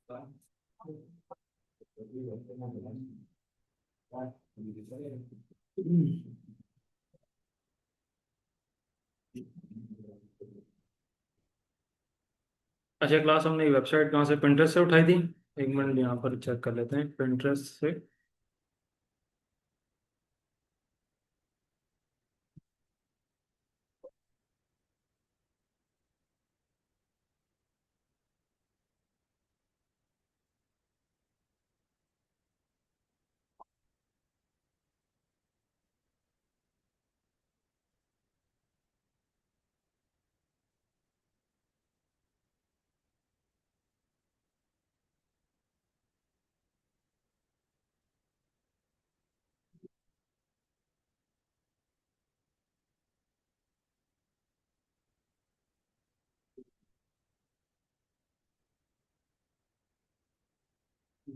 अच्छा क्लास, हमने वेबसाइट कहाँ से, पिंटरेस्ट से उठाई थी? एक मिनट यहाँ पर चेक कर लेते हैं पिंटरेस्ट से।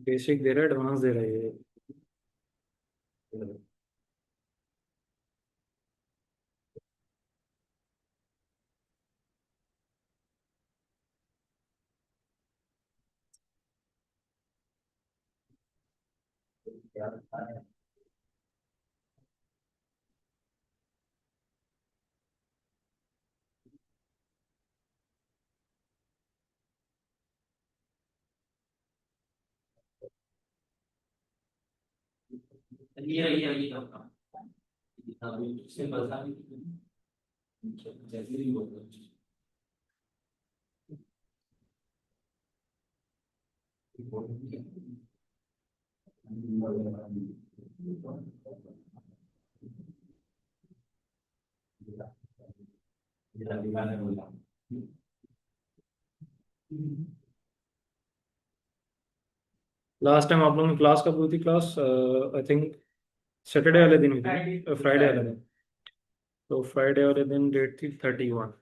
बेसिक दे रहा है, एडवांस दे रहा है ये? लास्ट टाइम आप लोगों ने क्लास कब हुई थी? क्लास आई थिंक सैटरडे वाले दिन हुई थी, फ्राइडे वाले दिन। तो फ्राइडे वाले दिन डेट थी 31।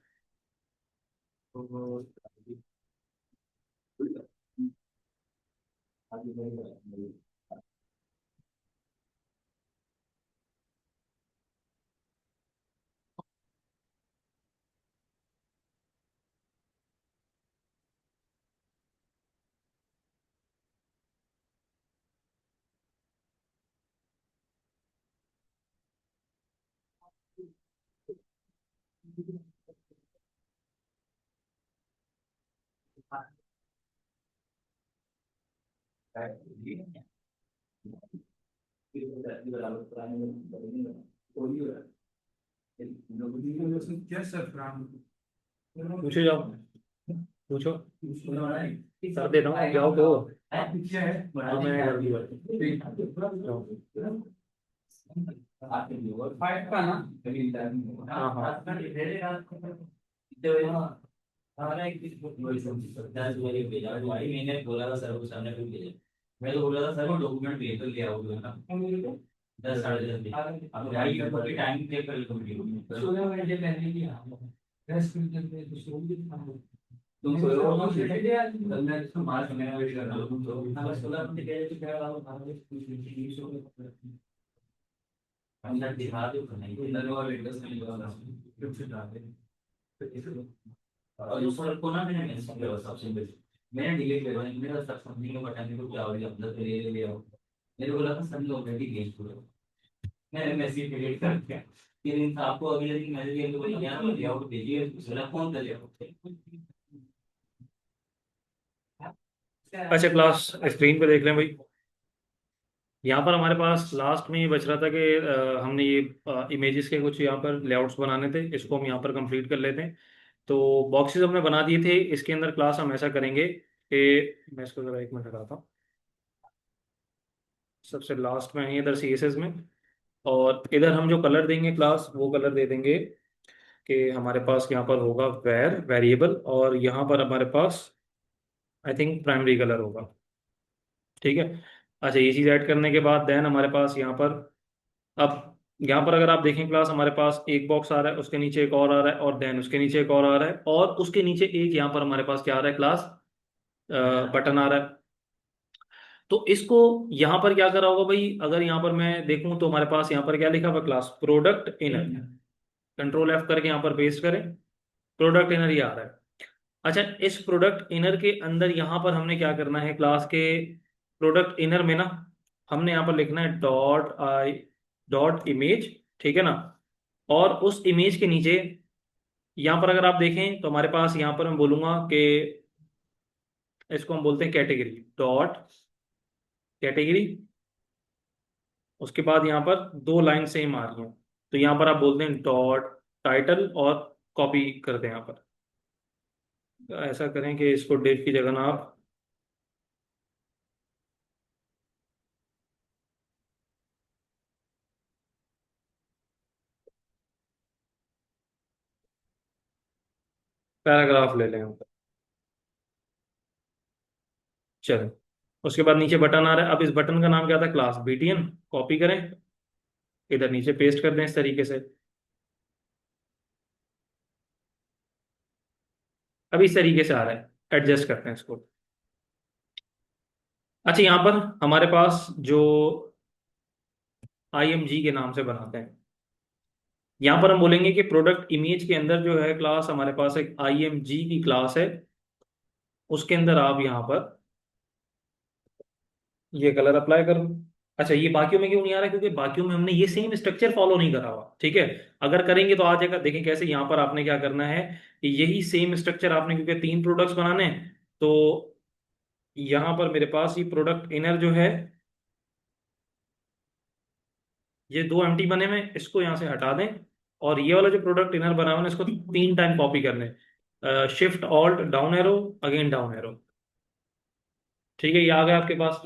पूछो जाओ, पूछो। सर दे रहा हूँ, जाओ तो। हाँ, मैंने कर दिया। जाओ। फाइव का ना? हाँ हाँ। मैंने बोला था सर को, सर ने फिर भेजा। मैं तो बोला था सर को डॉक्यूमेंट भेज कर ले आओ जो है ना, 10 साढ़े 10 अब जाएगी तो टाइम चेक कर लो। 16 घंटे पहले ही तुम सोए हो ना? कल मैं इसको मार्च महीने में वेट कर रहा हूँ, तुम तो हाँ बस 16 घंटे पहले तो क्या अंदर दिखा दो नहीं अंदर और लेटेस्ट नहीं होगा फिर से डाल दे। और उस पर को ना मैंने मेंशन किया हुआ सबसे बेस्ट, मैंने डिलीट कर दिया, मेरा सब समझने को पता नहीं को क्या हो गया, अंदर से ले आओ। मेरे बोला था सभी ऑलरेडी भेज दो, मैंने मैसेज डिलीट कर दिया। फिर इन आपको अगले दिन मैसेज किया तो बोला यार ले आओ भेजिए, बोला फोन कर लिया। अच्छा क्लास, स्क्रीन पे देख लें भाई। यहाँ पर हमारे पास लास्ट में ये बच रहा था कि हमने ये इमेजेस के कुछ यहाँ पर लेआउट्स बनाने थे, इसको हम यहाँ पर कंप्लीट कर लेते हैं। तो बॉक्सेस हमने बना दिए थे, इसके अंदर क्लास हम ऐसा करेंगे कि मैं इसको जरा एक मिनट हटाता हूँ। सबसे लास्ट में है इधर सीएसएस में, और इधर हम जो कलर देंगे क्लास, वो कलर दे देंगे कि हमारे पास यहाँ पर होगा वेरिएबल, और यहाँ पर हमारे पास आई थिंक प्राइमरी कलर होगा। ठीक है। अच्छा, ये चीज़ ऐड करने के बाद देन हमारे पास यहाँ पर, अब यहाँ पर अगर आप देखें क्लास, हमारे पास एक बॉक्स आ रहा है, उसके नीचे एक और आ रहा है, और देन उसके नीचे एक और आ रहा है, और उसके नीचे एक यहाँ पर हमारे पास क्या आ रहा है क्लास, बटन आ रहा है। तो इसको यहाँ पर क्या करा होगा भाई, अगर यहाँ पर मैं देखूं तो हमारे पास यहाँ पर क्या लिखा हुआ class, product inner. Control F करके यहाँ पर पेस्ट करें, प्रोडक्ट इनर ये आ रहा है। अच्छा, इस प्रोडक्ट इनर के अंदर यहाँ पर हमने क्या करना है, क्लास के प्रोडक्ट इनर में ना हमने यहाँ पर लिखना है डॉट आई डॉट इमेज, ठीक है ना। और उस इमेज के नीचे यहाँ पर अगर आप देखें तो हमारे पास यहाँ पर मैं बोलूंगा कि इसको हम बोलते हैं कैटेगरी डॉट कैटेगरी। उसके बाद यहाँ पर दो लाइन सेम आ रही हैं, तो यहाँ पर आप बोलते हैं डॉट टाइटल और कॉपी कर दें यहाँ पर। ऐसा करें कि इसको डिव की जगह ना आप पैराग्राफ ले लें यहाँ पर। चलो, उसके बाद नीचे बटन आ रहा है। अब इस बटन का नाम क्या था, क्लास बीटीएन। कॉपी करें, इधर नीचे पेस्ट कर दें इस तरीके से। अब इस तरीके से आ रहा है, एडजस्ट करते हैं इसको। अच्छा, यहाँ पर हमारे पास जो आईएमजी के नाम से बनाते हैं, यहाँ पर हम बोलेंगे कि प्रोडक्ट इमेज के अंदर जो है क्लास, हमारे पास एक आईएमजी की क्लास है। उसके अंदर आप यहाँ पर ये कलर अप्लाई करो। अच्छा, ये बाकियों में क्यों नहीं आ रहा, क्योंकि बाकियों में हमने ये सेम स्ट्रक्चर फॉलो नहीं करा हुआ, ठीक है। अगर करेंगे तो आ जाएगा। देखें कैसे, यहाँ पर आपने क्या करना है कि यही सेम स्ट्रक्चर आपने, क्योंकि तीन प्रोडक्ट्स बनाने हैं, तो यहाँ पर मेरे पास ये प्रोडक्ट इनर जो है, ये दो एम्प्टी बने हुए हैं, इसको यहाँ से हटा दें। और ये वाला जो प्रोडक्ट इनर बना हुआ है इसको तीन टाइम कॉपी कर लें, shift alt down arrow, again down arrow. ठीक है, ये आ गया आपके पास।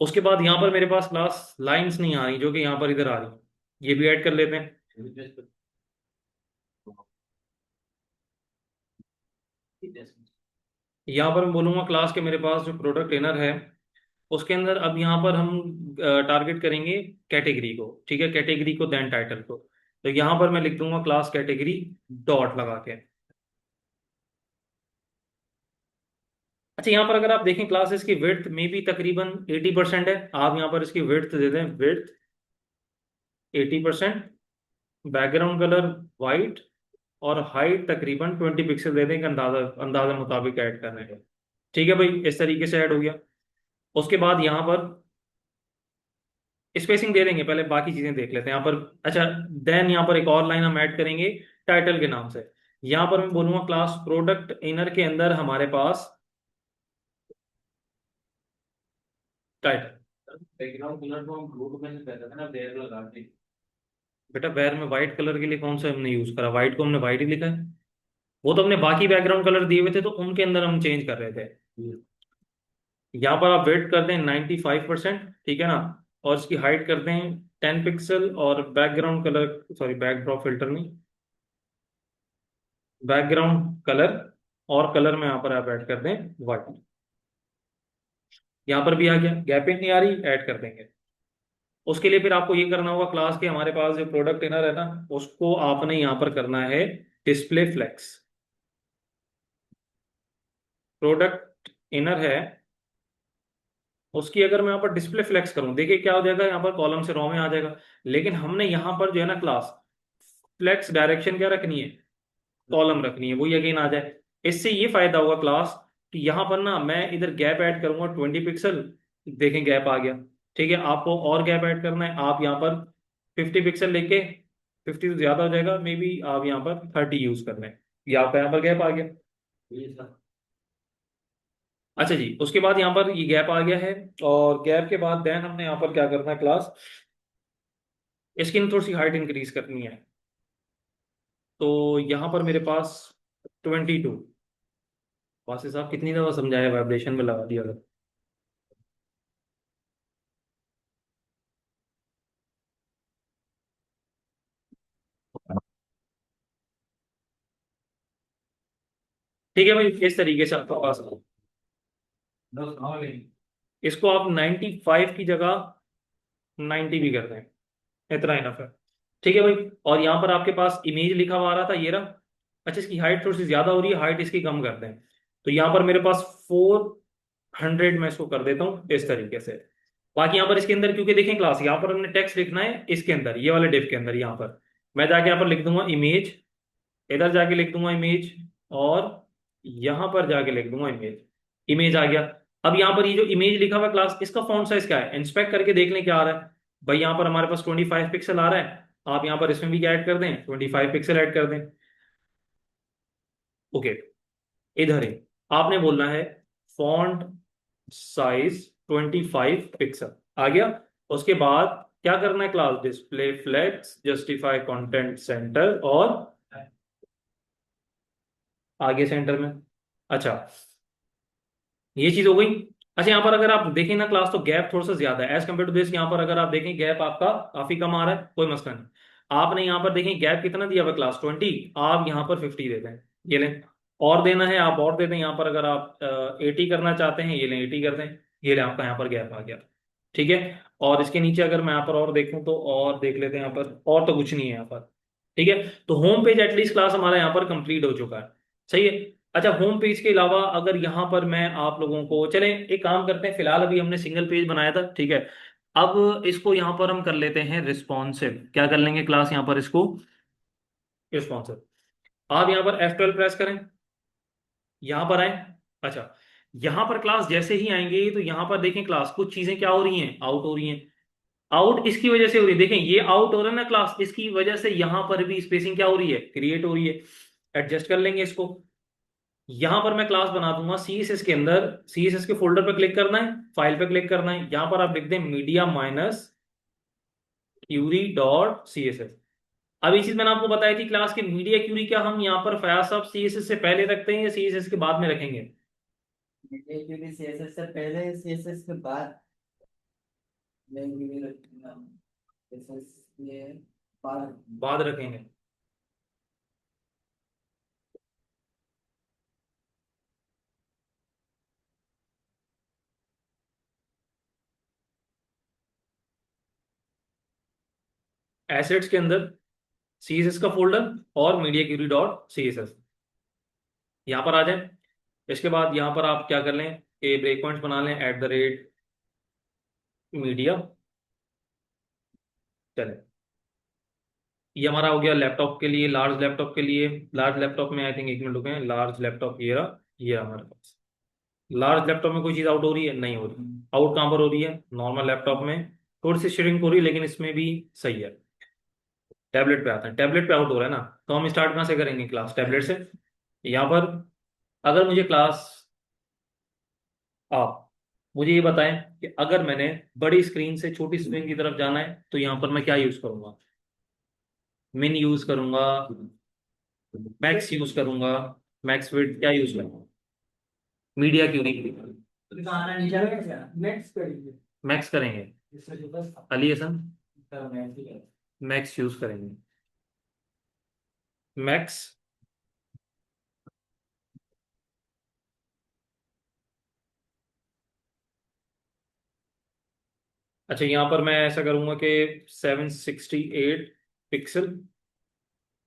उसके बाद यहाँ पर मेरे पास क्लास लाइंस नहीं आ रही, जो कि यहाँ पर इधर आ रही है, ये भी ऐड कर लेते हैं। यहाँ पर मैं बोलूंगा क्लास के मेरे पास जो प्रोडक्ट इनर है उसके अंदर अब यहाँ पर हम टारगेट करेंगे कैटेगरी को, ठीक है, कैटेगरी को देन टाइटल को। तो यहाँ पर मैं लिख दूंगा क्लास कैटेगरी डॉट लगा के। अच्छा, यहाँ पर अगर आप देखें क्लासेस की विड्थ में भी तकरीबन 80% है। आप यहाँ पर इसकी विड्थ दे दें, विड्थ 80%, बैकग्राउंड कलर वाइट, और हाइट तकरीबन 20 पिक्सल दे दें कि अंदाजा अंदाजा मुताबिक ऐड करना है। ठीक है भाई, इस तरीके से ऐड हो गया। उसके बाद यहाँ पर स्पेसिंग दे देंगे, पहले बाकी चीजें देख लेते हैं यहाँ पर। अच्छा, देन यहाँ पर एक और लाइन हम ऐड करेंगे टाइटल के नाम से। यहाँ पर मैं बोलूंगा क्लास प्रोडक्ट इनर के अंदर हमारे पास टाइटल। बैकग्राउंड कलर को हम ब्लू में से कहते थे ना, ब्लैक लगा के। बेटा, बैर में व्हाइट कलर के लिए कौन सा हमने यूज करा, व्हाइट को हमने व्हाइट ही लिखा है। वो तो हमने बाकी बैकग्राउंड कलर दिए हुए थे तो उनके अंदर हम चेंज कर रहे थे। यहाँ पर आप वेट कर दें 95%, ठीक है ना। और इसकी हाइट कर दें 10 पिक्सल, और background colour, sorry backdrop filter नहीं, बैकग्राउंड कलर, और कलर में यहाँ पर आप ऐड कर दें वाइट। यहाँ पर भी आ गया, गैपिंग नहीं आ रही, ऐड कर देंगे। उसके लिए फिर आपको ये करना होगा, क्लास के हमारे पास जो प्रोडक्ट इनर है ना, उसको आपने यहाँ पर करना है डिस्प्ले फ्लेक्स। प्रोडक्ट इनर है, उसकी अगर मैं यहाँ पर डिस्प्ले फ्लेक्स करूं, देखिए क्या हो जाएगा, यहाँ पर कॉलम से रो में आ जाएगा। लेकिन हमने यहाँ पर जो है ना क्लास फ्लेक्स डायरेक्शन क्या रखनी है, कॉलम रखनी है, वही अगेन आ जाए। इससे ये फायदा होगा क्लास कि यहाँ पर ना मैं इधर गैप ऐड करूंगा 20 पिक्सल, देखें गैप आ गया। ठीक है, आपको और गैप ऐड करना है, आप यहाँ पर 50 पिक्सल लेके, 50 तो ज्यादा हो जाएगा, मे बी आप यहाँ पर 30 यूज कर लें, ये आपका यहाँ पर गैप आ गया। अच्छा जी, उसके बाद यहाँ पर ये गैप आ गया है। और गैप के बाद देन हमने यहाँ पर क्या करना है क्लास, इसकी ना थोड़ी सी हाइट इंक्रीज करनी है। तो यहाँ पर मेरे पास 22। वासिफ साहब कितनी दफा समझाया, वाइब्रेशन में लगा दिया। ठीक है भाई, इस तरीके से आपका पास इसको आप 95 की जगह 90 भी कर दें, इतना इनफ है। ठीक है भाई, और यहाँ पर आपके पास इमेज लिखा हुआ आ रहा था, ये रहा। अच्छा, इसकी हाइट थोड़ी सी ज्यादा हो रही है, हाइट इसकी कम कर दें। तो यहाँ पर मेरे पास 400 में इसको कर देता हूँ इस तरीके से। बाकी यहाँ पर इसके अंदर क्योंकि देखें क्लास, यहाँ पर हमने टेक्स्ट लिखना है इसके अंदर, ये वाले डिव के अंदर। यहाँ पर मैं जाके यहाँ पर लिख दूंगा इमेज, इधर जाके लिख दूंगा इमेज, और यहां पर जाके लिख दूंगा इमेज। इमेज आ गया। अब यहाँ पर ये जो इमेज लिखा हुआ क्लास, इसका फॉन्ट साइज क्या है, इंस्पेक्ट करके देख लें क्या आ रहा है। भाई यहाँ पर हमारे पास 25 पिक्सल आ रहा है। आप यहाँ पर इसमें भी क्या ऐड कर दें, 25 पिक्सल ऐड कर दें। ओके। इधर है, आपने बोलना है फॉन्ट साइज 25 पिक्सल। आ गया। उसके बाद क्या करना है, class display flex justify content center और आगे सेंटर में। अच्छा, ये चीज हो गई। अच्छा, यहाँ पर अगर आप देखें ना क्लास, तो गैप थोड़ा सा ज्यादा है एज कम्पेयर टू दिस। यहाँ पर अगर आप देखें गैप आपका काफी कम आ रहा है, कोई मसला नहीं। आपने यहाँ पर देखें गैप कितना दिया हुआ क्लास 20, आप यहाँ पर 50 दे दें। ये लें। और देना है आप और दे दें, यहाँ पर अगर आप 80 करना चाहते हैं, ये लें 80 कर दें। ये लें, आपका यहाँ पर गैप आ गया। ठीक है। और इसके नीचे अगर मैं यहाँ पर और देखूं तो और देख लेते हैं, यहाँ पर और तो कुछ नहीं है यहाँ पर। ठीक है। तो होम पेज एटलीस्ट क्लास हमारा यहाँ पर कंप्लीट हो चुका है। सही है। अच्छा, होम पेज के अलावा अगर यहाँ पर मैं आप लोगों को, चलें एक काम करते हैं, फिलहाल अभी हमने सिंगल पेज बनाया था, ठीक है। अब इसको यहाँ पर हम कर लेते हैं रिस्पॉन्सिव। क्या कर लेंगे क्लास यहाँ पर इसको, रिस्पॉन्सिव। आप यहाँ पर F12 प्रेस करें, यहाँ पर आए। अच्छा, यहाँ पर क्लास जैसे ही आएंगे तो यहाँ पर देखें क्लास कुछ चीजें क्या हो रही हैं, आउट हो रही हैं। आउट इसकी वजह से हो रही है, देखें ये आउट हो रहा है ना क्लास, इसकी वजह से यहाँ पर भी स्पेसिंग क्या हो रही है, क्रिएट हो रही है। एडजस्ट कर लेंगे इसको। यहां पर मैं क्लास बना दूंगा CSS के अंदर। CSS के फोल्डर पर क्लिक करना है, फाइल पे क्लिक करना है, यहां पर आप लिख दें media minus query dot CSS। अब ये चीज मैंने आपको बताई थी क्लास के मीडिया क्यूरी, क्या हम यहाँ पर फायरसॉफ्ट CSS से पहले रखते हैं या CSS के बाद में रखेंगे। क्योंकि सीएसएस से पहले सीएसएस के बाद मैं सीएसएस के बाद। बाद रखेंगे। एसेट्स के अंदर CSS का फोल्डर और मीडिया क्यूरी डॉट CSS, यहाँ पर आ जाए। इसके बाद यहाँ पर आप क्या कर लें, ए ब्रेक पॉइंट्स बना लें @मीडिया। चले, ये हमारा हो गया लैपटॉप के लिए, लार्ज लैपटॉप के लिए। लार्ज लैपटॉप में आई थिंक, एक मिनट रुके, लार्ज लैपटॉप ये रहा हमारे पास। लार्ज लैपटॉप में कोई चीज़ आउट हो रही है, नहीं हो रही। आउट कहाँ पर हो रही है, नॉर्मल लैपटॉप में थोड़ी सी शेडिंग हो रही है, लेकिन इसमें भी सही है। टैबलेट पे आते हैं, टैबलेट पे आउट हो रहा है ना, तो हम स्टार्ट कहाँ से करेंगे क्लास, टैबलेट से। यहाँ पर अगर मुझे क्लास, आप मुझे ये बताएं कि अगर मैंने बड़ी स्क्रीन से छोटी स्क्रीन की तरफ जाना है तो यहाँ पर मैं क्या यूज करूंगा, मिन यूज करूंगा, मैक्स यूज करूंगा, मैक्स विड क्या यूज करूंगा, मीडिया क्यों नहीं, गाना नहीं चलेगा क्या? नेक्स्ट करेंगे। मैक्स करेंगे। इससे जो बस अली हसन, मैं ठीक है। मैक्स यूज करेंगे, मैक्स। अच्छा, यहाँ पर मैं ऐसा करूंगा कि 768 पिक्सल।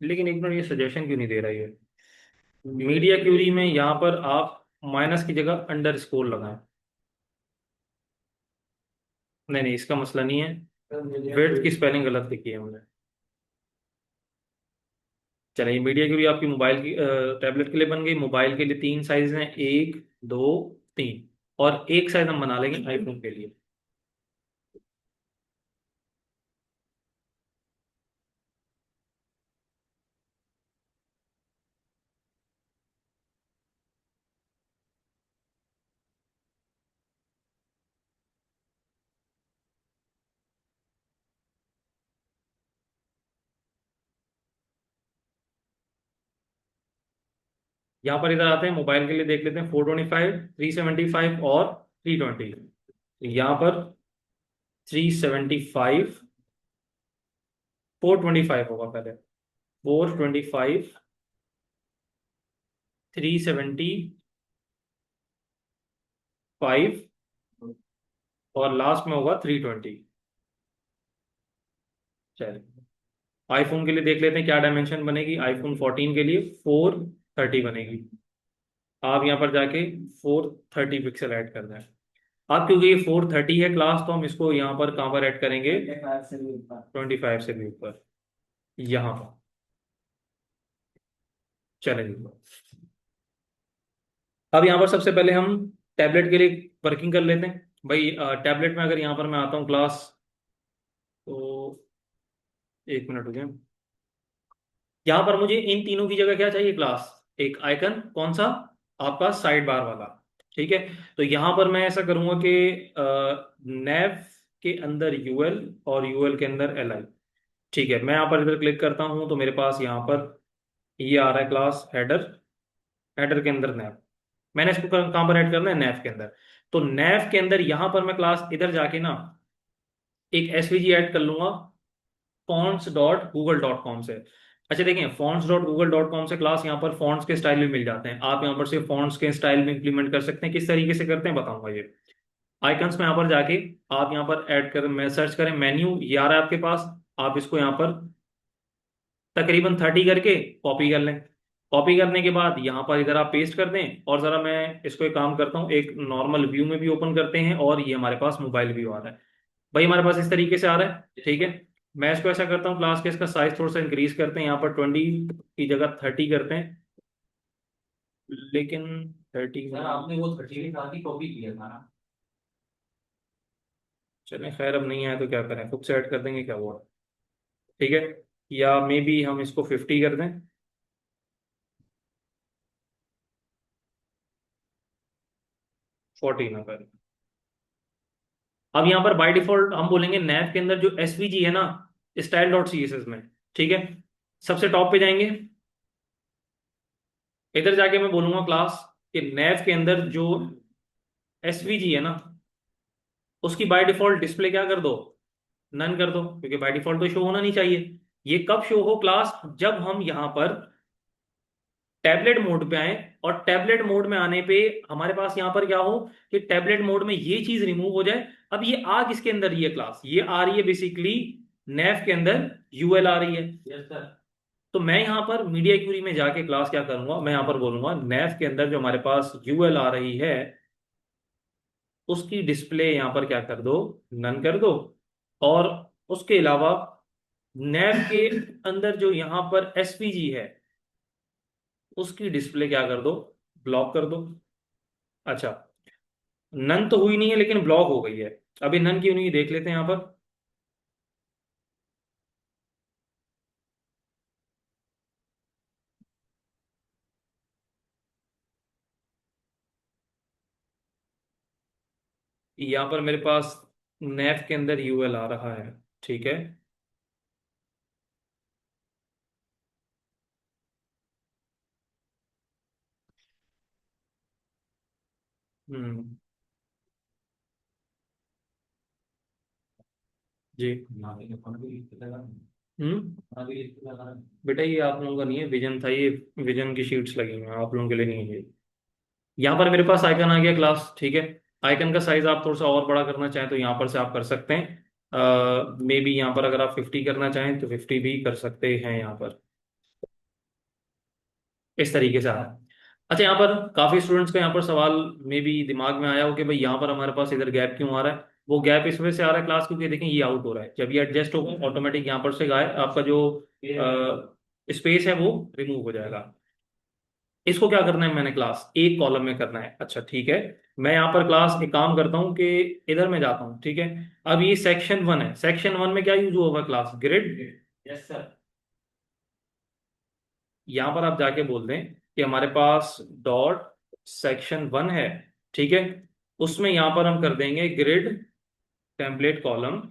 लेकिन एक मिनट, ये सजेशन क्यों नहीं दे रहा है ये, मीडिया क्यूरी में यहाँ पर आप माइनस की जगह अंडर स्कोर लगाएं। नहीं नहीं, इसका मसला नहीं है, विड्थ की स्पेलिंग गलत लिखी है हमने। चलिए, मीडिया क्यूरी आपकी मोबाइल की टैबलेट के लिए बन गई। मोबाइल के लिए 3 साइज हैं, 1, 2, 3। और एक साइज हम बना लेंगे आईफोन के लिए। यहाँ पर इधर आते हैं, मोबाइल के लिए देख लेते हैं 425, 375 और 320। यहाँ पर 375, 425 होगा पहले, 425, 375 और लास्ट में होगा 320। चलिए, आईफोन के लिए देख लेते हैं क्या डायमेंशन बनेगी। आईफोन 14 के लिए 430 बनेगी। आप यहाँ पर जाके 430 पिक्सल ऐड कर दें। अब क्योंकि ये 430 है क्लास, तो हम इसको यहाँ पर कहाँ पर ऐड करेंगे, 25 से भी ऊपर, यहाँ पर। चलेंगे। अब यहाँ पर सबसे पहले हम टैबलेट के लिए वर्किंग कर लेते हैं भाई। टैबलेट में अगर यहाँ पर मैं आता हूँ क्लास, तो एक मिनट हो गया। यहाँ पर मुझे इन तीनों की जगह क्या चाहिए क्लास, एक आइकन कौन सा, आपका साइड बार वाला। ठीक है, तो यहाँ पर मैं ऐसा करूंगा कि नेव के अंदर यूएल और यूएल के अंदर एल आई। ठीक है, मैं यहाँ पर इधर क्लिक करता हूँ तो मेरे पास यहाँ पर ये आ रहा है क्लास हेडर। हेडर के अंदर नैव, मैंने इसको कहाँ पर ऐड करना है, नैव के अंदर। तो नैव के अंदर यहाँ पर मैं क्लास इधर जाके ना एक एसवीजी ऐड कर लूंगा fonts.google.com से। अच्छा देखें, fonts.google.com से क्लास यहाँ पर फॉन्ट्स के स्टाइल में मिल जाते हैं। आप यहाँ पर सिर्फ फॉन्ट्स के स्टाइल में इंप्लीमेंट कर सकते हैं। किस तरीके से करते हैं बताऊंगा ये। आइकन्स में यहाँ पर जाके आप यहाँ पर ऐड कर, मैं सर्च करें मेन्यू, ये आ रहा है आपके पास। आप इसको यहाँ पर तकरीबन 30 करके कॉपी कर लें। कॉपी करने के बाद यहाँ पर इधर आप पेस्ट कर दें। और ज़रा मैं इसको एक काम करता हूँ, एक नॉर्मल व्यू में भी ओपन करते हैं और ये हमारे पास मोबाइल व्यू आ रहा है। भाई हमारे पास इस तरीके से आ रहा है। ठीक है, मैं इसको ऐसा करता हूँ, क्लास के इसका साइज थोड़ा सा इंक्रीज करते हैं, यहाँ पर 20 की जगह 30 करते हैं। लेकिन 30 सर आपने वो 30 की कॉपी किया था ना। चलें खैर, अब नहीं आया तो क्या करें, खुद से ऐड कर देंगे, क्या हुआ। ठीक है, या मे बी हम इसको 50 कर दें। 40 ना करें। अब यहाँ पर बाय डिफॉल्ट हम बोलेंगे नैव के अंदर जो एसवीजी है ना, style dot C S S में। ठीक है, सबसे टॉप पे जाएंगे। इधर जाके मैं बोलूंगा क्लास कि नैव के अंदर जो एसवीजी है ना, उसकी बाय डिफॉल्ट डिस्प्ले क्या कर दो, नन कर दो, क्योंकि बाय डिफॉल्ट तो शो होना नहीं चाहिए। ये कब शो हो क्लास, जब हम यहाँ पर टैबलेट मोड पे आए। और टैबलेट मोड में आने पे हमारे पास यहाँ पर क्या हो कि टैबलेट मोड में ये चीज रिमूव हो जाए। अब ये आ किसके अंदर, ये क्लास ये आ रही है बेसिकली नेव के अंदर, यूएल आ रही है। Yes sir. तो मैं यहाँ पर मीडिया क्यूरी में जाके क्लास क्या करूंगा, मैं यहाँ पर बोलूंगा नेव के अंदर जो हमारे पास यूएल आ रही है, उसकी डिस्प्ले यहाँ पर क्या कर दो, नन कर दो। और उसके अलावा नेव के अंदर जो यहाँ पर एसपीजी है, उसकी डिस्प्ले क्या कर दो, ब्लॉक कर दो। अच्छा, नन तो हुई नहीं है लेकिन ब्लॉक हो गई है। अभी नन क्यों नहीं देख लेते हैं यहाँ पर। यहाँ पर मेरे पास नेव के अंदर यूएल आ रहा है। ठीक है। हम्म। जी। हम्म। बेटा ये आप लोगों का नहीं है, विजन था ये। विजन की शीट्स लगी हुई हैं, आप लोगों के लिए नहीं है ये। यहाँ पर मेरे पास आइकन आ गया क्लास। ठीक है, आइकन का साइज आप थोड़ा सा और बड़ा करना चाहें तो यहाँ पर से आप कर सकते हैं। मे बी यहाँ पर अगर आप 50 करना चाहें तो 50 भी कर सकते हैं यहाँ पर, इस तरीके से आप। अच्छा, यहाँ पर काफी स्टूडेंट्स का यहाँ पर सवाल मे बी दिमाग में आया हो कि भाई यहाँ पर हमारे पास इधर गैप क्यों आ रहा है। वो गैप इस वजह से आ रहा है क्लास, क्योंकि देखें ये आउट हो रहा है। जब ये एडजस्ट होगा ऑटोमेटिक यहाँ पर से गाय आपका जो स्पेस है वो रिमूव हो जाएगा। इसको क्या करना है, मैंने क्लास एक कॉलम में करना है। अच्छा ठीक है, मैं यहाँ पर क्लास एक काम करता हूँ कि इधर में जाता हूँ। ठीक है, अब ये सेक्शन 1 है। सेक्शन 1 में क्या यूज होगा, क्लास ग्रिड। Yes sir. यहाँ पर आप जाके बोल दें कि हमारे पास डॉट सेक्शन 1 है। ठीक है, उसमें यहाँ पर हम कर देंगे ग्रिड टेम्पलेट कॉलम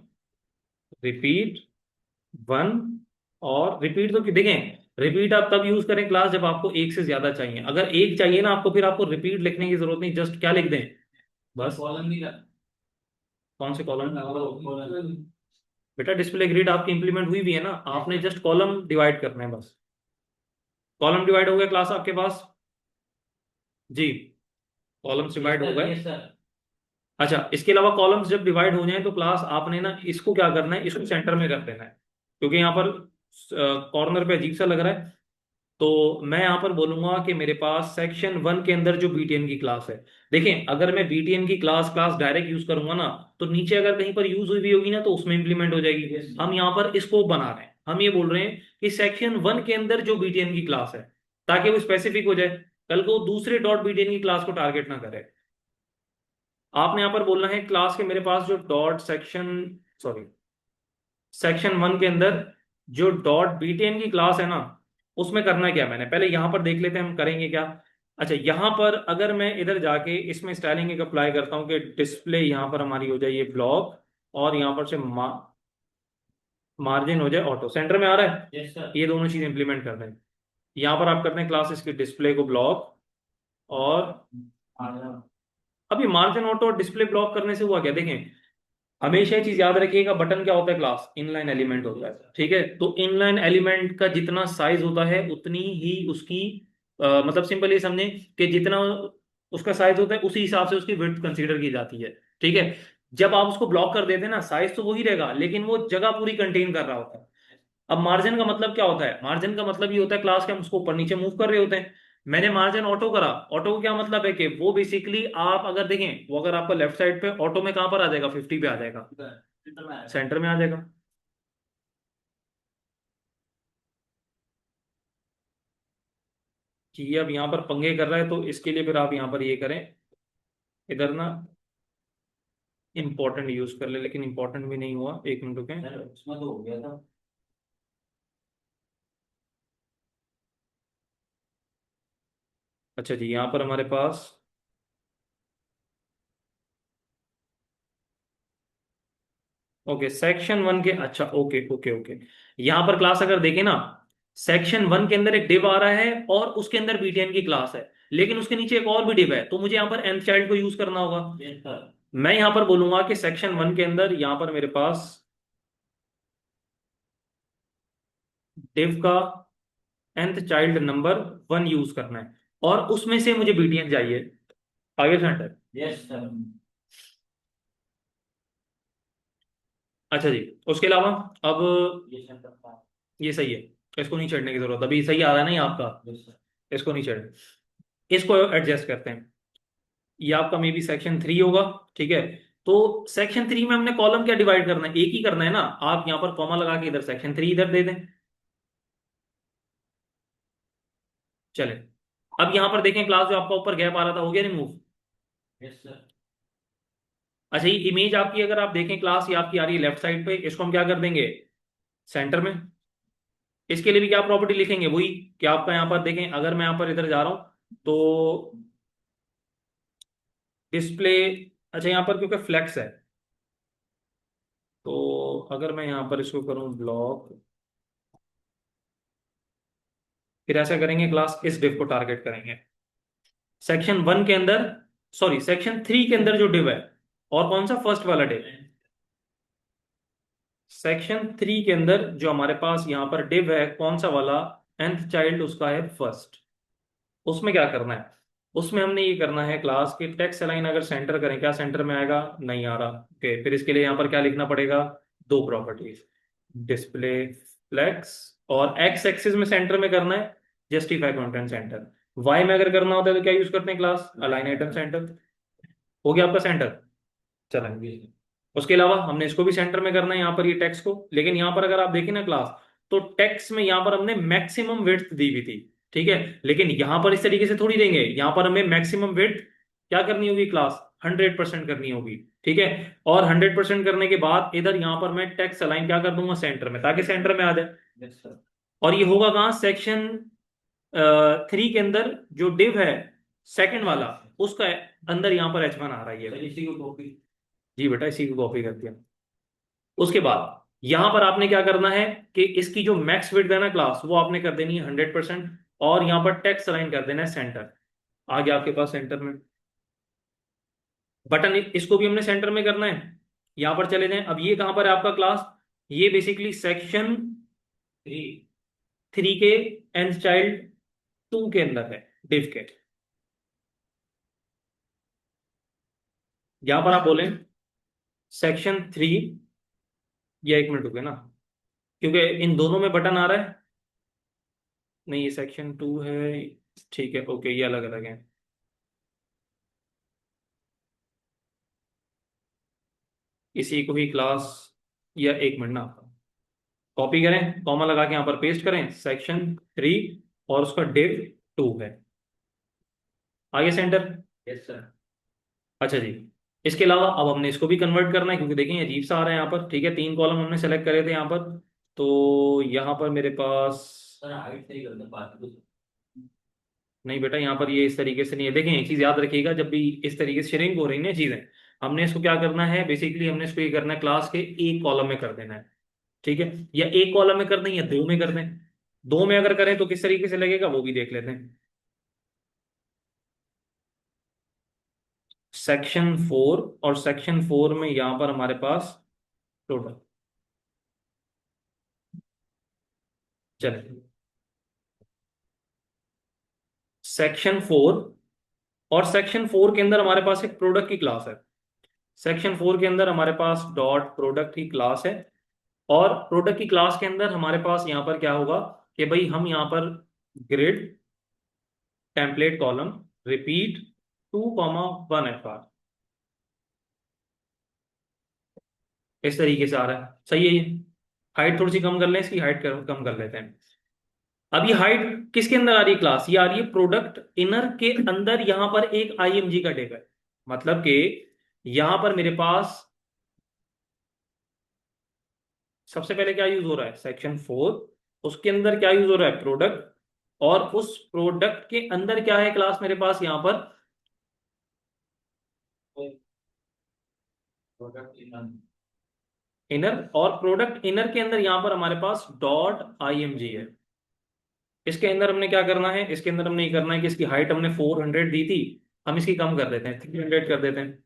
रिपीट 1। और रिपीट तो देखें, रिपीट आप तब यूज करें क्लास जब आपको एक से ज्यादा चाहिए। अगर एक चाहिए ना आपको, फिर आपको रिपीट लिखने की जरूरत नहीं, जस्ट क्या लिख दें, बस। कॉलम नहीं कर। कौन से कॉलम, कॉलम। बेटा डिस्प्ले ग्रिड आपकी इंप्लीमेंट हुई भी है ना, आपने जस्ट कॉलम डिवाइड करना है बस। कॉलम डिवाइड हो गया क्लास आपके पास, जी, कॉलम्स यस डिवाइड हो सर। गए। Yes sir. अच्छा, इसके अलावा कॉलम्स जब डिवाइड हो जाएं तो क्लास आपने ना इसको क्या करना है, इसको सेंटर में कर देना है, क्योंकि यहाँ पर कॉर्नर पे अजीब सा लग रहा है। तो मैं यहाँ पर बोलूंगा कि मेरे पास सेक्शन 1 के अंदर जो बीटीएन की क्लास है, देखें अगर मैं बीटीएन की क्लास क्लास डायरेक्ट यूज करूंगा ना, तो नीचे अगर कहीं पर यूज हुई भी होगी ना तो उसमें इंप्लीमेंट हो जाएगी। Yes, हम यहाँ पर इसको बना रहे हैं, हम ये बोल रहे हैं कि सेक्शन 1 के अंदर जो बीटीएन की क्लास है, ताकि वो स्पेसिफिक हो जाए। कल को दूसरे डॉट बीटीएन की क्लास को टारगेट ना करे। आपने यहां पर बोलना है क्लास के मेरे पास जो डॉट सेक्शन, सॉरी, सेक्शन 1 के अंदर जो डॉट बीटीएन की क्लास है ना, उसमें करना क्या है मैंने, पहले यहां पर देख लेते हैं हम करेंगे क्या। अच्छा, यहां पर अगर मैं इधर जाके इसमें स्टाइलिंग एक अप्लाई करता हूँ कि डिस्प्ले यहां पर हमारी हो जाए ये ब्लॉक, और यहां पर से मार्जिन हो जाए ऑटो, सेंटर में आ रहा है। Yes sir. ये दोनों चीज इंप्लीमेंट कर दें। यहां पर आप करते हैं क्लासेस की डिस्प्ले को ब्लॉक, और हाँ। अभी मार्जिन ऑटो और डिस्प्ले ब्लॉक करने से हुआ क्या देखें। हमेशा ये चीज याद रखिएगा, बटन क्या होता है क्लास, इनलाइन एलिमेंट होता है, ठीक है। तो इनलाइन एलिमेंट का जितना साइज होता है उतनी ही उसकी मतलब सिंपल ये समझें कि जितना उसका साइज होता है उसी हिसाब से उसकी विड्थ कंसीडर की जाती है, ठीक है। जब आप उसको ब्लॉक कर देते हैं ना, साइज तो वही रहेगा लेकिन वो जगह पूरी कंटेन कर रहा होता है। अब मार्जिन का मतलब क्या होता है, मार्जिन का मतलब ये होता है क्लास के हम उसको ऊपर नीचे मूव कर रहे होते हैं। मैंने मार्जिन ऑटो करा, ऑटो को क्या मतलब है कि वो बेसिकली आप अगर देखें, वो अगर आपका लेफ्ट साइड पे ऑटो में कहां पर आ जाएगा, 50 पे आ जाएगा, सेंटर में आ जाएगा। कि अब यहाँ पर पंगे कर रहा है तो इसके लिए फिर आप यहाँ पर ये करें, इधर ना इंपॉर्टेंट यूज कर ले, लेकिन इंपॉर्टेंट भी नहीं हुआ, एक मिनट रुकें। सर उसमें तो हो गया था। अच्छा जी, यहाँ पर हमारे पास ओके सेक्शन 1 के, अच्छा ओके ओके ओके, यहाँ पर क्लास अगर देखें ना, सेक्शन 1 के अंदर एक डिव आ रहा है और उसके अंदर बीटीएन की क्लास है, लेकिन उसके नीचे एक और भी डिव है, तो मुझे यहाँ पर nth चाइल्ड को यूज करना होगा। Yes sir. मैं यहाँ पर बोलूंगा कि सेक्शन 1 के अंदर यहाँ पर मेरे पास डिव का nth चाइल्ड नंबर 1 यूज करना है, और उसमें से मुझे बीटीएन चाहिए। आगे सेंटर। Yes sir. अच्छा जी, उसके अलावा अब ये सर। ये सही है, इसको नहीं छेड़ने की जरूरत, अभी सही आ रहा है नहीं आपका, यस सर। इसको नहीं छेड़, इसको एडजस्ट करते हैं। ये आपका मे बी सेक्शन 3 होगा, ठीक है। तो सेक्शन 3 में हमने कॉलम क्या डिवाइड करना है, एक ही करना है ना, आप यहाँ पर कॉमा लगा के इधर सेक्शन 3 इधर दे दें। चले, अब यहाँ पर देखें क्लास जो आपका ऊपर गैप आ रहा था हो गया रिमूव। Yes sir. अच्छा, ये इमेज आपकी अगर आप देखें क्लास, ये आपकी आ रही है लेफ्ट साइड पे, इसको हम क्या कर देंगे, सेंटर में। इसके लिए भी क्या प्रॉपर्टी लिखेंगे, वही कि आपका यहाँ पर देखें, अगर मैं यहाँ पर इधर जा रहा हूँ तो डिस्प्ले, अच्छा यहाँ पर क्योंकि फ्लेक्स है, तो अगर मैं यहाँ पर इसको करूँ ब्लॉक, फिर ऐसा करेंगे क्लास इस डिव को टारगेट करेंगे सेक्शन 1 के अंदर, सॉरी सेक्शन 3 के अंदर जो डिव है, और कौन सा, फर्स्ट वाला डिव। सेक्शन 3 के अंदर जो हमारे पास यहाँ पर डिव है, कौन सा वाला, nth चाइल्ड उसका है फर्स्ट। उसमें क्या करना है, उसमें हमने ये करना है क्लास के टेक्स्ट अलाइन अगर सेंटर करें, क्या सेंटर में आएगा, नहीं आ रहा, ओके, फिर इसके लिए यहाँ पर क्या लिखना पड़ेगा, दो प्रॉपर्टीज, डिस्प्ले फ्लेक्स, और एक्स एक्सिस में सेंटर में करना है जस्टिफाई कंटेंट सेंटर, वाई में अगर करना होता है तो क्या यूज करते हैं क्लास अलाइन आइटम सेंटर। हो गया आपका सेंटर। चलें, उसके अलावा हमने इसको भी सेंटर में करना है यहाँ पर ये टेक्स्ट को, लेकिन यहाँ पर अगर आप देखें ना क्लास, तो टेक्स्ट में यहाँ पर हमने मैक्सिमम विड्थ दी हुई थी, ठीक है, लेकिन यहाँ पर इस तरीके से थोड़ी देंगे, यहाँ पर हमें मैक्सिमम विड्थ क्या करनी होगी क्लास, 100% करनी होगी, ठीक है। और 100% करने के बाद इधर यहाँ पर मैं टेक्स्ट अलाइन क्या कर दूंगा सेंटर में, ताकि सेंटर में आ जाए। Yes sir. और ये होगा कहाँ, सेक्शन 3 के अंदर जो डिव है सेकंड वाला, उसका अंदर यहाँ पर H1 आ रहा है सर ये। इसी को कॉपी। जी बेटा, इसी को कॉपी कर दिया। उसके बाद यहां पर आपने क्या करना है कि इसकी जो मैक्स विड्थ है ना क्लास, वो आपने कर देनी है 100%, और यहां पर टेक्स्ट अलाइन कर देना है सेंटर। आ गया आपके पास सेंटर में बटन, इसको भी हमने सेंटर में करना है। यहां पर चले जाएं, अब ये कहां पर है आपका क्लास, ये बेसिकली सेक्शन थ्री। 3 के nth चाइल्ड 2 के अंदर है, डिव के। यहां पर आप बोलें सेक्शन 3, या एक मिनट रुके ना, क्योंकि इन दोनों में बटन आ रहा है, नहीं ये सेक्शन 2 है, ठीक है ओके, ये अलग अलग है। इसी को ही क्लास, या एक मिनट ना, कॉपी करें कॉमा लगा के यहाँ पर पेस्ट करें सेक्शन 3, और उसका डिव 2 है। आगे सेंटर। Yes sir. अच्छा जी। इसके अलावा अब हमने इसको भी कन्वर्ट करना है, क्योंकि देखें ये अजीब सा आ रहा है यहाँ पर। ठीक है, 3 कॉलम हमने सेलेक्ट करे थे यहाँ पर। तो यहाँ पर मेरे पास, सर हाइट सही कर दो बात कुछ। नहीं बेटा यहाँ पर ये इस तरीके से नहीं है। देखें एक चीज याद रखिएगा, जब भी इस तरीके से श्रिंक हो रही है ना चीजें, हमने इसको क्या करना है, बेसिकली हमने इसको ये करना है, क्लास के एक कॉलम में कर देना है। ठीक है, या एक कॉलम में कर दें या दो में कर दें। दो में अगर करें तो किस तरीके से लगेगा वो भी देख लेते हैं। सेक्शन 4, और सेक्शन 4 में यहां पर हमारे पास टोटल, चले, सेक्शन 4, और सेक्शन 4 के अंदर हमारे पास एक प्रोडक्ट की क्लास है। सेक्शन 4 के अंदर हमारे पास डॉट प्रोडक्ट की क्लास है। और प्रोडक्ट की क्लास के अंदर हमारे पास यहाँ पर क्या होगा, कि भाई हम यहाँ पर grid template column repeat 2, 1 FR, इस तरीके से आ रहा है। सही है ये। हाइट थोड़ी सी कम कर लें, इसकी हाइट कम कर लेते हैं। अब ये हाइट किसके अंदर आ रही है, क्लास, ये आ रही है प्रोडक्ट इनर के अंदर। यहां पर एक IMG का टेग है, मतलब कि यहां पर मेरे पास सबसे पहले क्या यूज हो रहा है, सेक्शन 4, उसके अंदर क्या यूज हो रहा है, प्रोडक्ट। और उस प्रोडक्ट के अंदर क्या है, क्लास मेरे पास यहां पर प्रोडक्ट इन। इनर, और प्रोडक्ट इनर के अंदर यहां पर हमारे पास डॉट IMG है। इसके अंदर हमने क्या करना है, इसके अंदर हमने ये करना है कि इसकी हाइट हमने 400 दी थी, हम इसकी कम कर देते हैं, 300 कर देते हैं।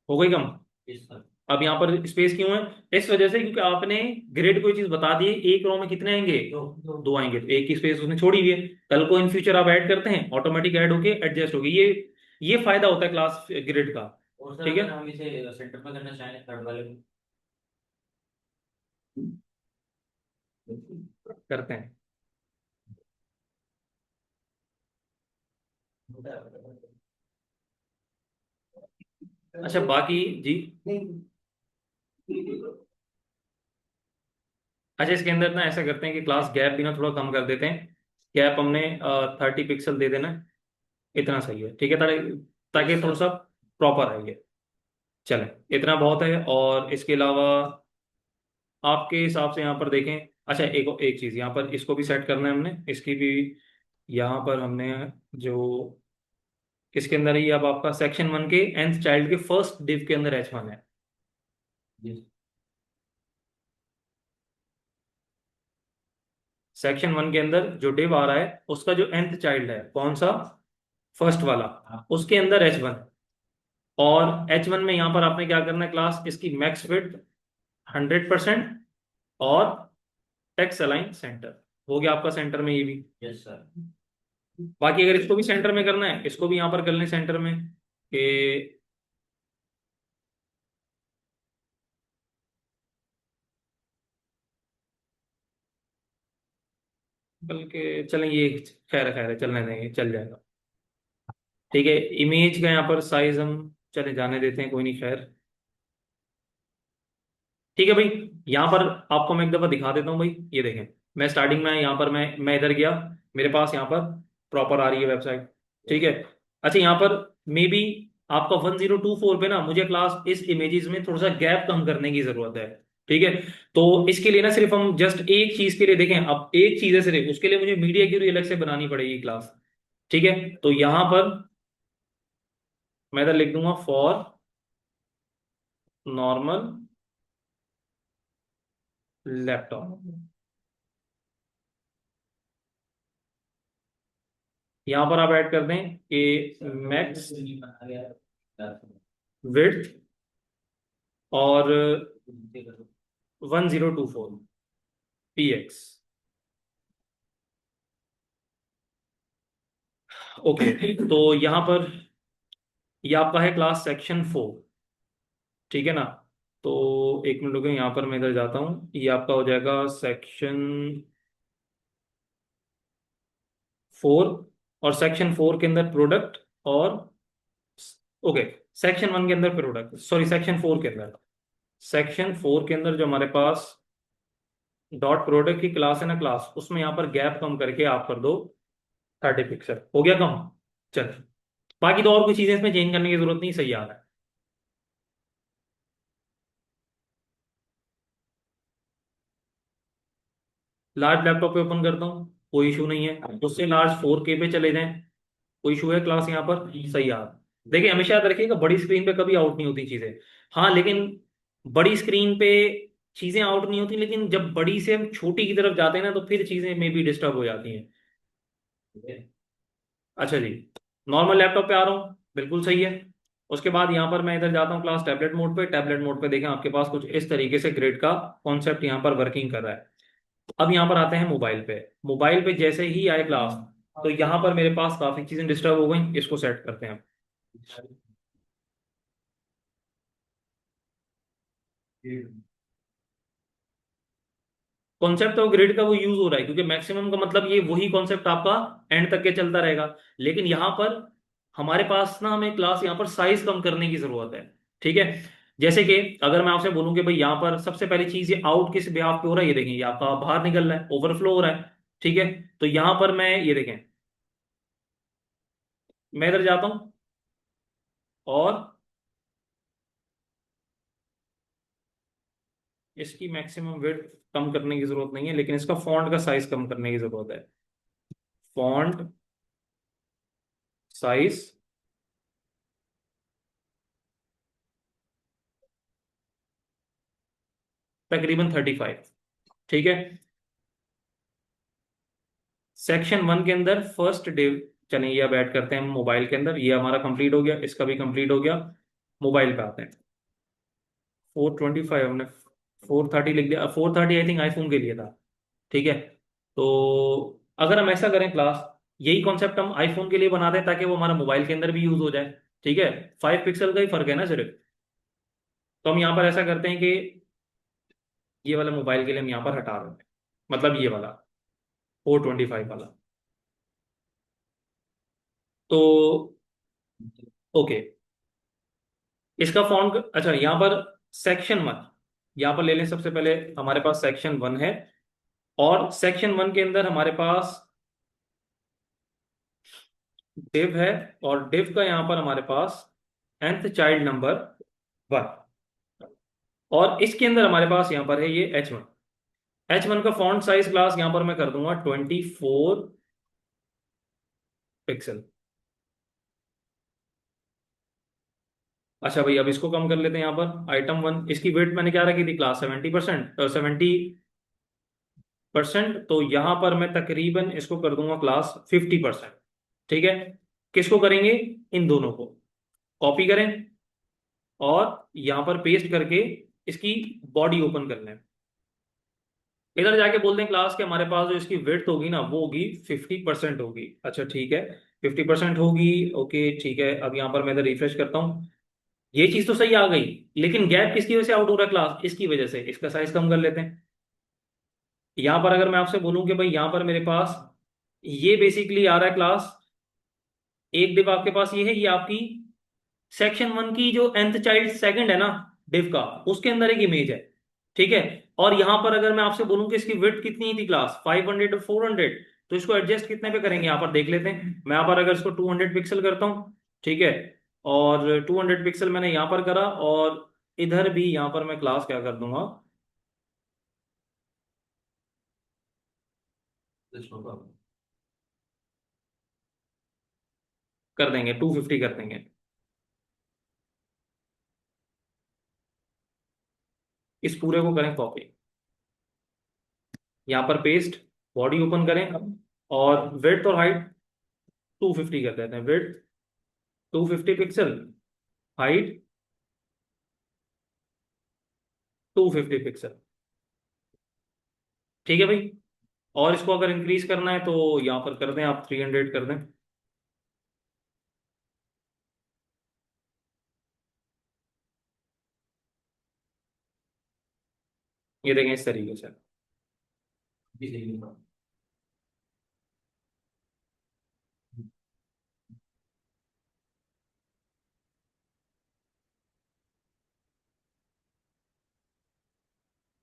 हो गई कम। Yes sir. अब यहाँ पर स्पेस क्यों है, इस वजह से क्योंकि आपने ग्रेड कोई चीज बता दी है, एक रो में कितने आएंगे, दो दो। दो आएंगे, तो एक की स्पेस उसने छोड़ी हुई है। कल को इन फ्यूचर आप ऐड करते हैं, ऑटोमेटिक ऐड होके एडजस्ट होगी। ये फायदा होता है क्लास ग्रिड का। और सर ठीक है, अगर हम इसे सेंटर में करना चाहें थर्ड वाले में। करते हैं। अच्छा बाकी जी, अच्छा इसके अंदर ना ऐसा करते हैं कि क्लास गैप भी ना थोड़ा कम कर देते हैं। गैप हमने 30 पिक्सल दे देना है, इतना सही है। ठीक है, ताकि यस ताकि थोड़ा सर। सा प्रॉपर है ये। चले, इतना बहुत है। और इसके अलावा आपके हिसाब से यहाँ पर देखें, अच्छा एक एक चीज़ यहाँ पर इसको भी सेट करना है हमने, इसकी भी यहाँ पर हमने जो किसके अंदर है ये, अब आपका सेक्शन 1 के nth चाइल्ड के फर्स्ट डिव के अंदर H1 है। यस। सेक्शन 1 के अंदर जो डिव आ रहा है उसका जो nth चाइल्ड है कौन सा, फर्स्ट वाला, हाँ। उसके अंदर H1। और H1 में यहाँ पर आपने क्या करना है, क्लास इसकी मैक्स विड्थ 100%, और टेक्स्ट अलाइन सेंटर, हो गया आपका सेंटर में ये भी। Yes sir. बाकी अगर इसको भी सेंटर में करना है, इसको भी यहाँ पर कर लें सेंटर में, कि बल्कि चलें ये, खैर खैर है, चलने देंगे, चल जाएगा। ठीक है, इमेज का यहाँ पर साइज हम चले जाने देते हैं, कोई नहीं, खैर। ठीक है भाई, यहाँ पर आपको मैं एक दफा दिखा देता हूँ भाई। ये देखें, मैं स्टार्टिंग में यहाँ पर मैं इधर गया, मेरे पास यहाँ पर प्रॉपर आ रही है वेबसाइट। ठीक यस। है। अच्छा यहाँ पर मे बी आपका 1024 पे ना मुझे क्लास इस इमेजेस में थोड़ा सा गैप कम करने की जरूरत है। ठीक है, तो इसके लिए ना सिर्फ हम जस्ट एक चीज के लिए देखें, अब एक चीज है सिर्फ, उसके लिए मुझे मीडिया की अलग से बनानी पड़ेगी क्लास। ठीक है, तो यहाँ पर मैं इधर लिख दूंगा फॉर नॉर्मल लैपटॉप। यहाँ पर आप ऐड कर दें कि सर दो मैक्स बना गया। विड्थ और 1024 px। ओके, तो यहाँ पर ये आपका है क्लास सेक्शन 4। ठीक है ना, तो एक मिनट रुके, यहाँ पर मैं इधर जाता हूँ, ये आपका हो जाएगा सेक्शन 4। और सेक्शन 4 के अंदर प्रोडक्ट, और ओके, सेक्शन 1 के अंदर प्रोडक्ट, सॉरी सेक्शन 4 के अंदर, सेक्शन 4 के अंदर जो हमारे पास डॉट प्रोडक्ट की क्लास है ना, क्लास, उसमें यहाँ पर गैप कम करके आप कर दो 30 पिक्सल, हो गया कम। चल, बाकी तो और कुछ चीजें इसमें चेंज करने की जरूरत नहीं, सही आ रहा है। लार्ज लैपटॉप पे ओपन करता हूँ, कोई इशू नहीं है। उससे लार्ज 4K पे चले जाएं, कोई इशू है क्लास यहाँ पर, सही आ रहा है। देखिए हमेशा याद रखिएगा, बड़ी स्क्रीन पे कभी आउट नहीं होती चीजें। हाँ लेकिन बड़ी स्क्रीन पे चीजें आउट नहीं होती, लेकिन जब बड़ी से हम छोटी की तरफ जाते हैं ना, तो फिर चीजें में भी डिस्टर्ब हो जाती हैं। ठीक है। अच्छा जी, नॉर्मल लैपटॉप पे आ रहा हूँ, बिल्कुल सही है। उसके बाद यहाँ पर मैं इधर जाता हूँ क्लास टैबलेट मोड पे। टैबलेट मोड पे देखें आपके पास कुछ इस तरीके से ग्रिड का कॉन्सेप्ट यहाँ पर वर्किंग कर रहा है। अब यहाँ पर आते हैं मोबाइल पे। मोबाइल पे जैसे ही आए क्लास, तो यहाँ पर मेरे पास काफी चीजें डिस्टर्ब हो गई, इसको सेट करते हैं। कॉन्सेप्ट तो ग्रिड का वो यूज हो रहा है, क्योंकि मैक्सिमम का मतलब ये वही कॉन्सेप्ट आपका एंड तक के चलता रहेगा। लेकिन यहाँ पर हमारे पास ना, हमें क्लास यहाँ पर साइज कम करने की जरूरत है। ठीक है, जैसे कि अगर मैं आपसे बोलूं कि भाई यहाँ पर सबसे पहली चीज, ये आउट किस बिहाफ पे हो रहा है, ये देखें, ये आपका बाहर निकल रहा है, ओवरफ्लो हो रहा है। ठीक है, तो यहाँ पर मैं ये देखें, मैं इधर जाता हूँ और इसकी मैक्सिमम विड्थ कम करने की जरूरत नहीं है, लेकिन इसका फॉन्ट का साइज कम करने की जरूरत है। फॉन्ट साइज तकरीबन 35। ठीक है, सेक्शन 1 के अंदर फर्स्ट डिव, चलिए ये अब ऐड करते हैं हम मोबाइल के अंदर। ये हमारा कंप्लीट हो गया, इसका भी कंप्लीट हो गया। मोबाइल पे आते हैं। 425 हमने 430 लिख दिया। 430 आई थिंक आईफोन के लिए था। ठीक है, तो अगर हम ऐसा करें क्लास, यही कॉन्सेप्ट हम आईफोन के लिए बना दें ताकि वो हमारा मोबाइल के अंदर भी यूज हो जाए। ठीक है, 5 पिक्सल का ही फर्क है ना सिर्फ। तो हम यहाँ पर ऐसा करते हैं कि ये वाला मोबाइल के लिए हम यहाँ पर हटा देते हैं, मतलब ये वाला 425 वाला। तो ओके, इसका फॉन्ट, अच्छा यहाँ पर सेक्शन 1, यहाँ पर ले लें सबसे पहले। हमारे पास सेक्शन 1 है, और सेक्शन 1 के अंदर हमारे पास डिव है, और डिव का यहाँ पर हमारे पास nth चाइल्ड नंबर 1, और इसके अंदर हमारे पास यहाँ पर है ये H1। का फॉन्ट साइज क्लास यहाँ पर मैं कर दूंगा 24 पिक्सल। अच्छा भाई, अब इसको कम कर लेते हैं। यहाँ पर आइटम 1, इसकी वेट मैंने क्या रखी थी क्लास, 70%, 70%। तो यहाँ पर मैं तकरीबन इसको कर दूंगा क्लास 50%। ठीक है, किसको करेंगे, इन दोनों को कॉपी करें, और यहाँ पर पेस्ट करके इसकी बॉडी ओपन कर लें। इधर जाके बोल दें क्लास के, हमारे पास जो इसकी विड्थ होगी ना, वो होगी 50% होगी। अच्छा ठीक है, 50% होगी। ओके ठीक है, अब यहाँ पर मैं इधर रिफ्रेश करता हूँ, ये चीज तो सही आ गई। लेकिन गैप किसकी वजह से आउट हो रहा है क्लास, इसकी वजह से। इसका साइज कम कर लेते हैं। यहाँ पर अगर मैं आपसे बोलूं कि भाई यहाँ पर मेरे पास ये बेसिकली आ रहा है क्लास, एक डिव आपके पास ये है, ये आपकी सेक्शन 1 की जो nth चाइल्ड सेकंड है ना डिव का, उसके अंदर एक इमेज है। ठीक है, और यहां पर अगर मैं आपसे बोलूं कि इसकी विड्थ कितनी थी क्लास, 500 और 400, तो इसको एडजस्ट कितने पे करेंगे, यहां पर देख लेते हैं। मैं यहाँ पर अगर इसको 200 पिक्सल करता हूँ, ठीक है, और 200 पिक्सल मैंने यहाँ पर करा, और इधर भी यहाँ पर मैं क्लास क्या कर दूंगा, कर देंगे 250 कर देंगे। इस पूरे को करें कॉपी, यहाँ पर पेस्ट, बॉडी ओपन करें, और विड्थ और हाइट 250 कर देते हैं। Width 250 pixel, height 250 pixel. ठीक है भाई, और इसको अगर इंक्रीज करना है तो यहाँ पर कर दें आप, 300 कर दें। ये देखें इस तरीके से। जी सही है।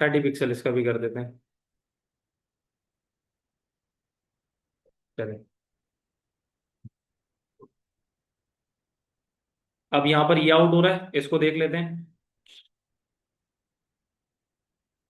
30 पिक्सल इसका भी कर देते हैं। चलें, अब यहाँ पर ये आउट हो रहा है, इसको देख लेते हैं।